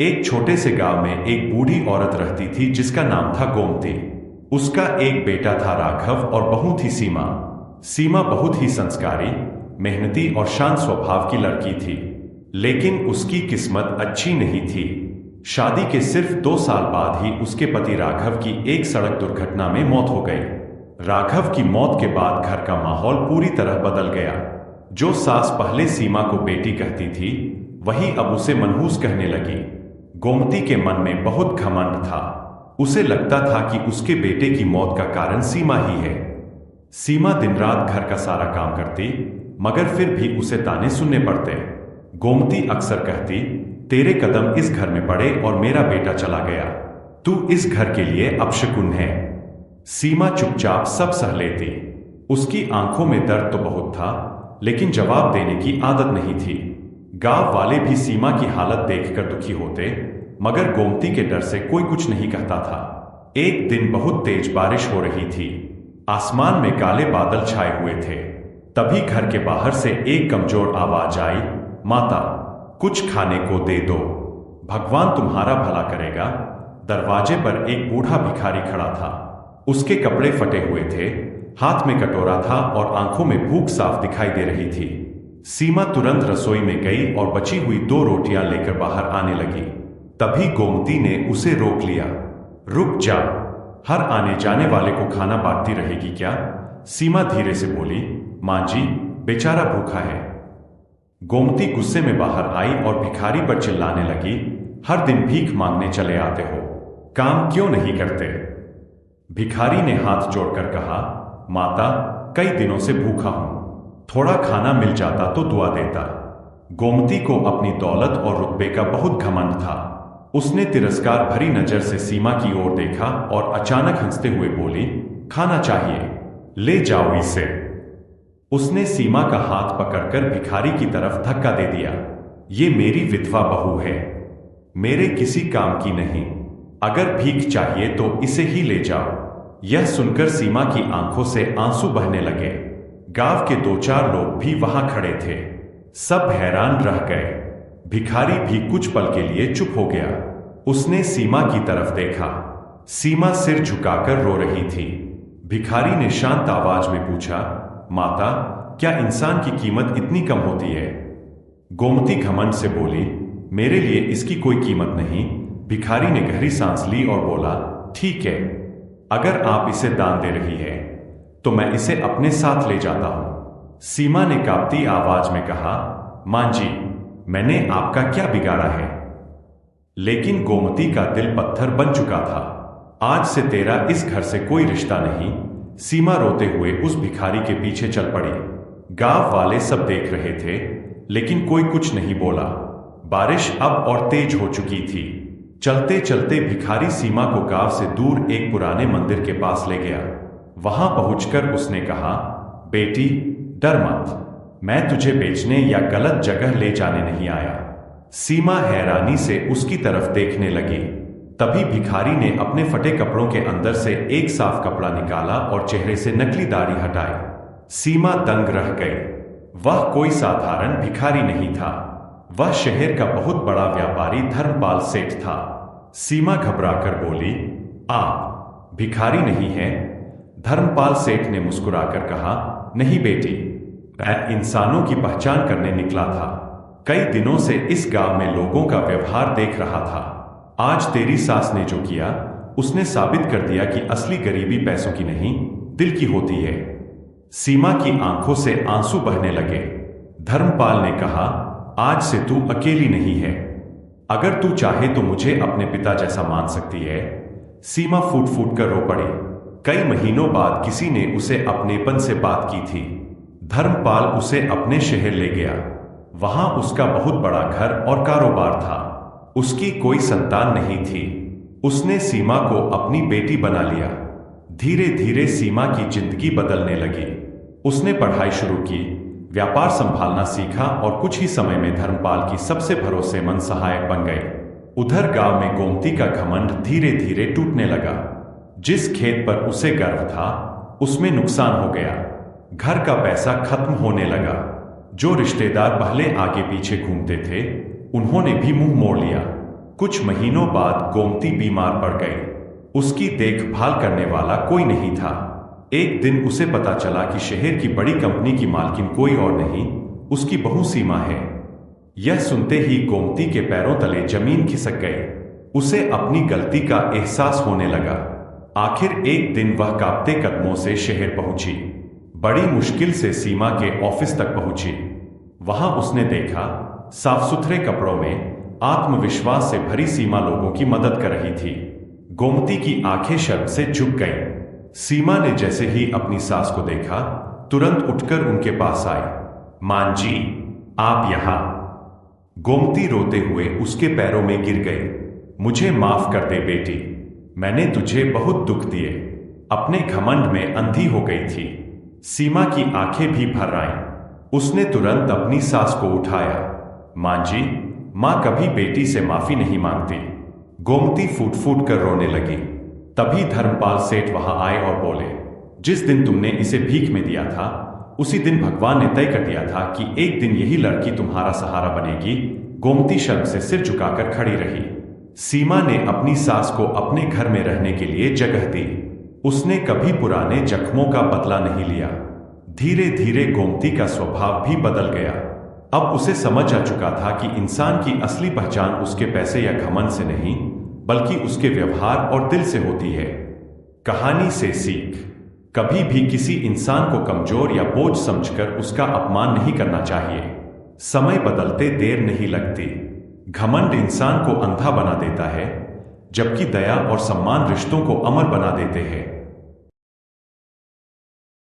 एक छोटे से गांव में एक बूढ़ी औरत रहती थी जिसका नाम था गोमती। उसका एक बेटा था राघव और बहू थी सीमा। सीमा बहुत ही संस्कारी, मेहनती और शांत स्वभाव की लड़की थी, लेकिन उसकी किस्मत अच्छी नहीं थी। शादी के सिर्फ 2 साल बाद ही उसके पति राघव की एक सड़क दुर्घटना में मौत हो गई। राघव की मौत के बाद घर का माहौल पूरी तरह बदल गया। जो सास पहले सीमा को बेटी कहती थी, वही अब उसे मनहूस कहने लगी। गोमती के मन में बहुत घमंड था। उसे लगता था कि उसके बेटे की मौत का कारण सीमा ही है। सीमा दिन रात घर का सारा काम करती, मगर फिर भी उसे ताने सुनने पड़ते। गोमती अक्सर कहती, तेरे कदम इस घर में पड़े और मेरा बेटा चला गया। तू इस घर के लिए अपशकुन है। सीमा चुपचाप सब सह लेती। उसकी आंखों में दर्द तो बहुत था, लेकिन जवाब देने की आदत नहीं थी। गांव वाले भी सीमा की हालत देखकर दुखी होते, मगर गोमती के डर से कोई कुछ नहीं कहता था। एक दिन बहुत तेज बारिश हो रही थी। आसमान में काले बादल छाए हुए थे। तभी घर के बाहर से एक कमजोर आवाज आई, माता, कुछ खाने को दे दो, भगवान तुम्हारा भला करेगा। दरवाजे पर एक बूढ़ा भिखारी खड़ा था। उसके कपड़े फटे हुए थे, हाथ में कटोरा था और आंखों में भूख साफ दिखाई दे रही थी। सीमा तुरंत रसोई में गई और बची हुई 2 रोटियां लेकर बाहर आने लगी। तभी गोमती ने उसे रोक लिया। रुक जा, हर आने जाने वाले को खाना बांटती रहेगी क्या? सीमा धीरे से बोली, मां जी, बेचारा भूखा है। गोमती गुस्से में बाहर आई और भिखारी पर चिल्लाने लगी, हर दिन भीख मांगने चले आते हो, काम क्यों नहीं करते? भिखारी ने हाथ जोड़कर कहा, माता, कई दिनों से भूखा हूं, थोड़ा खाना मिल जाता तो दुआ देता। गोमती को अपनी दौलत और रुतबे का बहुत घमंड था। उसने तिरस्कार भरी नजर से सीमा की ओर देखा और अचानक हंसते हुए बोली, खाना चाहिए, ले जाओ इसे। उसने सीमा का हाथ पकड़कर भिखारी की तरफ धक्का दे दिया। ये मेरी विधवा बहू है, मेरे किसी काम की नहीं। अगर भीख चाहिए तो इसे ही ले जाओ। यह सुनकर सीमा की आंखों से आंसू बहने लगे। गांव के 2-4 लोग भी वहां खड़े थे। सब हैरान रह गए। भिखारी भी कुछ पल के लिए चुप हो गया। उसने सीमा की तरफ देखा। सीमा सिर झुकाकर रो रही थी। भिखारी ने शांत आवाज में पूछा, माता, क्या इंसान की कीमत इतनी कम होती है? गोमती घमंड से बोली, मेरे लिए इसकी कोई कीमत नहीं। भिखारी ने गहरी सांस ली और बोला, ठीक है, अगर आप इसे दान दे रही है तो मैं इसे अपने साथ ले जाता हूं। सीमा ने कांपती आवाज में कहा, मां जी, मैंने आपका क्या बिगाड़ा है? लेकिन गोमती का दिल पत्थर बन चुका था। आज से तेरा इस घर से कोई रिश्ता नहीं। सीमा रोते हुए उस भिखारी के पीछे चल पड़ी। गांव वाले सब देख रहे थे, लेकिन कोई कुछ नहीं बोला। बारिश अब और तेज हो चुकी थी। चलते चलते भिखारी सीमा को गांव से दूर एक पुराने मंदिर के पास ले गया। वहां पहुंचकर उसने कहा, बेटी, डर मत, मैं तुझे बेचने या गलत जगह ले जाने नहीं आया। सीमा हैरानी से उसकी तरफ देखने लगी। तभी भिखारी ने अपने फटे कपड़ों के अंदर से एक साफ कपड़ा निकाला और चेहरे से नकली दाढ़ी हटाई। सीमा दंग रह गई। वह कोई साधारण भिखारी नहीं था, वह शहर का बहुत बड़ा व्यापारी धर्मपाल सेठ था। सीमा घबराकर बोली, आप भिखारी नहीं हैं? धर्मपाल सेठ ने मुस्कुराकर कहा, नहीं बेटी, मैं इंसानों की पहचान करने निकला था। कई दिनों से इस गांव में लोगों का व्यवहार देख रहा था। आज तेरी सास ने जो किया, उसने साबित कर दिया कि असली गरीबी पैसों की नहीं, दिल की होती है। सीमा की आंखों से आंसू बहने लगे। धर्मपाल ने कहा, आज से तू अकेली नहीं है। अगर तू चाहे तो मुझे अपने पिता जैसा मान सकती है। सीमा फूट फूट कर रो पड़ी। कई महीनों बाद किसी ने उसे अपनेपन से बात की थी। धर्मपाल उसे अपने शहर ले गया। वहां उसका बहुत बड़ा घर और कारोबार था। उसकी कोई संतान नहीं थी। उसने सीमा को अपनी बेटी बना लिया। धीरे धीरे सीमा की जिंदगी बदलने लगी। उसने पढ़ाई शुरू की, व्यापार संभालना सीखा और कुछ ही समय में धर्मपाल की सबसे भरोसेमंद सहायक बन गई। उधर गांव में गोमती का घमंड धीरे धीरे टूटने लगा। जिस खेत पर उसे गर्व था, उसमें नुकसान हो गया। घर का पैसा खत्म होने लगा। जो रिश्तेदार पहले आगे पीछे घूमते थे, उन्होंने भी मुंह मोड़ लिया। कुछ महीनों बाद गोमती बीमार पड़ गई। उसकी देखभाल करने वाला कोई नहीं था। एक दिन उसे पता चला कि शहर की बड़ी कंपनी की मालकिन कोई और नहीं, उसकी बहू सीमा है। यह सुनते ही गोमती के पैरों तले जमीन खिसक गई। उसे अपनी गलती का एहसास होने लगा। आखिर एक दिन वह कांपते कदमों से शहर पहुंची। बड़ी मुश्किल से सीमा के ऑफिस तक पहुंची। वहां उसने देखा, साफ सुथरे कपड़ों में आत्मविश्वास से भरी सीमा लोगों की मदद कर रही थी। गोमती की आंखें शर्म से झुक गईं। सीमा ने जैसे ही अपनी सास को देखा, तुरंत उठकर उनके पास आई। मां जी, आप यहां। गोमती रोते हुए उसके पैरों में गिर गई। मुझे माफ कर दे बेटी, मैंने तुझे बहुत दुख दिए। अपने घमंड में अंधी हो गई थी। सीमा की आंखें भी भर आईं। उसने तुरंत अपनी सास को उठाया। मां जी, मां कभी बेटी से माफी नहीं मांगती। गोमती फूट फूट कर रोने लगी। तभी धर्मपाल सेठ वहां आए और बोले, जिस दिन तुमने इसे भीख में दिया था, उसी दिन भगवान ने तय कर दिया था कि एक दिन यही लड़की तुम्हारा सहारा बनेगी। गोमती शर्म से सिर झुकाकर खड़ी रही। सीमा ने अपनी सास को अपने घर में रहने के लिए जगह दी। उसने कभी पुराने जख्मों का बदला नहीं लिया। धीरे धीरे गोमती का स्वभाव भी बदल गया। अब उसे समझ आ चुका था कि इंसान की असली पहचान उसके पैसे या घमंड से नहीं, बल्कि उसके व्यवहार और दिल से होती है। कहानी से सीख, कभी भी किसी इंसान को कमजोर या बोझ समझकर उसका अपमान नहीं करना चाहिए। समय बदलते देर नहीं लगती। घमंड इंसान को अंधा बना देता है, जबकि दया और सम्मान रिश्तों को अमर बना देते हैं।